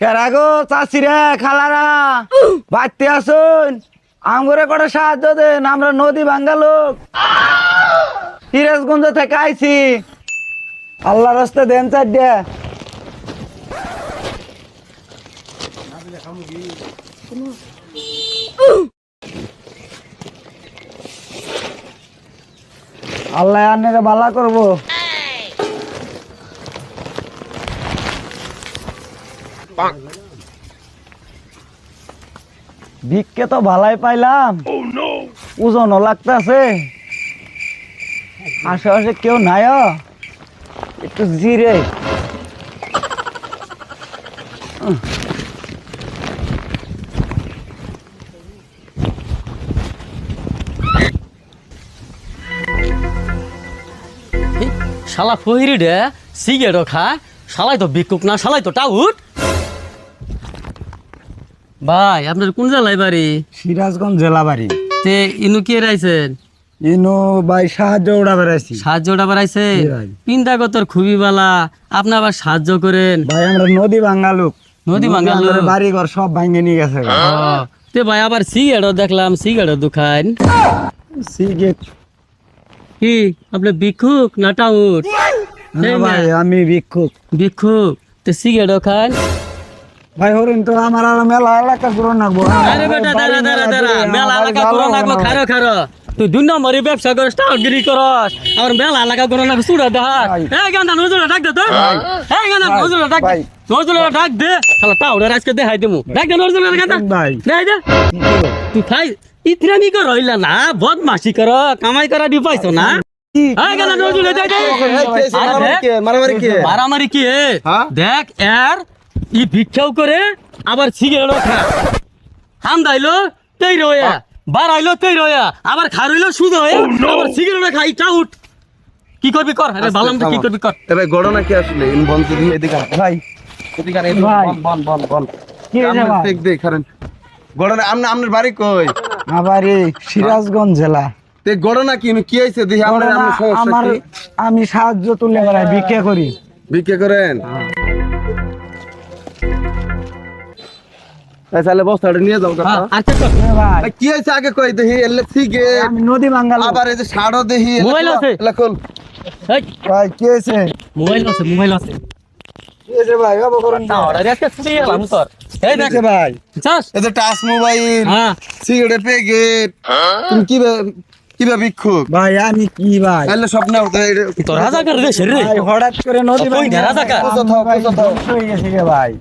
কেরাগো চাষিরা খালারা বাড়তে আসুন আমগরে কটা সাহায্য দেন, আমরা নদী ভাঙ্গা লোক সিরাজগঞ্জ থেকে আইছি। আল্লাহ রাস্তা দেন চারটা। আল্লাহ আন্নের বালা করবো। ভিক্ষে তো ভালাই পাইলাম, ওজনও লাগতেছে। আশেপাশে কেউ নাই, একটু জিরে। শালা ফহিরি ডে সিগারেটও খায়, শালাই তো বিকুক না, শালাই তো টাউট। ভাই আপনার কোন জেলায় বাড়ি? সিরাজগঞ্জ জেলা বাড়ি। তে ইনু কে রাইছেন? ইনো ভাই সাহায্য ওড়া বেড়াইছি। সাহায্য ওটা বাড়াইছে জি ভাই। পিন্দাগতর খুবই বালা, আপনি আবার সাহায্য করেন। ভাই আমরা নদী ভাঙ্গা লোক, নদী ভাঙ্গা লোক। আমাদের বাড়ি ঘর সব ভাঙ্গে নিয়ে গেছে। তে ভাই আবার সিগারেটও দেখলাম, সিগারেটও দুখান। সিগারেট কি আপনি ভিক্ষুক না টাউট? না ভাই, আমি ভিক্ষুক। ভিক্ষুক তে সিগারেটও খান? ভাই হরিণ তো আমার আর মেলা এলাকা করে নাকবো। আরে বেটা দাঁড়া দাঁড়া দাঁড়া, মেলা এলাকা করো নাকবো, খারো খারো। তুই 2 নম্বরে ব্যবসা করস, টাউটগিরি করস, আর মেলা এলাকা করো নাকবো, চুড়া দেখাস। এই গান্দা নজরুল ডাক দে তো, এই গান্দা নজরুল ডাক দে, নজরুল ডাক দে। শালা টাউটের আজকে দেখাই দিমু, ডাক দে নজরুল গান্দা ভাই দেখাই দে। তুই খাই ইতরামি কর হইলা না, বদমাশি কর, কামাই করা দি পাইছো না। এই গান্দা নজরুল দেখাই দে। মারামারি কি দেখ, এর ই ভিক্ষাও করে আবার সিগারেটও খা। হাম দাইলো তেই রয়া, বাড়াইলো তেই রয়া, আবার খারইলো সুদ হয়ে, আবার সিগারেটও খাই টাউট। কি করবি কর, আরে বালাম কি করবি কর। ভাই ঘটনা কি আসলে ইন বন্ধ দিই এদিকে ভাই এদিকে আরে ভাই। বন বন বন কি হয়েছে আমরা ভাই? দেখ দেখ কারণ ঘটনা আপনার বাড়ি কই? আমার বাড়ি সিরাজগঞ্জ জেলা। তে ঘটনা কি কি হইছে দেখি আমরা ঘটনা সমস্যা আমার, কি আমি সাহায্য তুলে বেড়াই, ভিক্ষা করি। বিকে করেন তাহলে বস্তাটা নিয়ে যাও কথা আচ্ছা কর। ভাই কি হইছে আগে কই দেখি এলে সিগে আমি নদী ভাঙ্গা লোক। আবার এই যে শাড়ো দেখি মোবাইল আছে? লাকুল এই ভাই কি হয়েছে? মোবাইল আছে, মোবাইল আছে। কি হয়েছে ভাই? বাবা করেন না। আরে আজকে ছুটি গেলাম তোর। এই দেখ কি হয়েছে ভাই? চাস। এই যে টাচ মোবাইল হ্যাঁ সিগারেট প্যাকেট তুমি কিভাবে ভিক্ষুক ভাই আমি কি ভাই? এলে স্বপ্ন তোর রাজা কর রে শরীরে। ভাই হঠাৎ করে নদী ওই ভাঙ্গা। রাজাকার। ভাই ধ্বংস হয়ে গেছে রে ভাই।